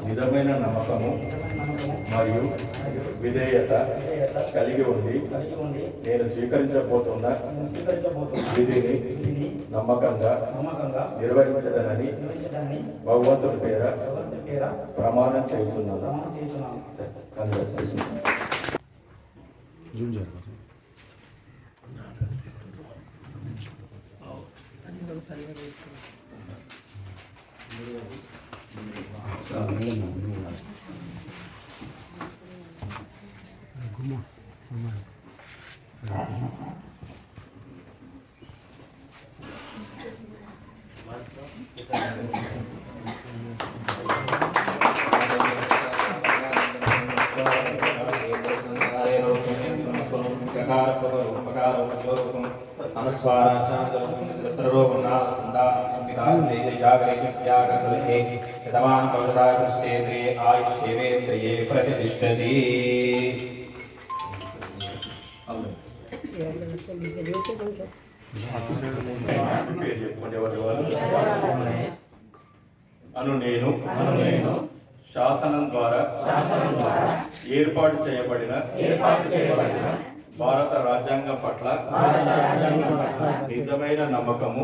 నిజమైన నమ్మకము మరియు విధేయత కలిగి ఉండి నేను స్వీకరించబోతున్న విధిని నమ్మకంగా నిర్వహించదనని భగవంతుడి పేర ప్రమాణం చేస్తున్నాను. प्रतिष्ठति అను నేను శాసనం ద్వారా ఏర్పాటు చేయబడిన భారత రాజ్యాంగం పట్ల నిజమైన నమ్మకము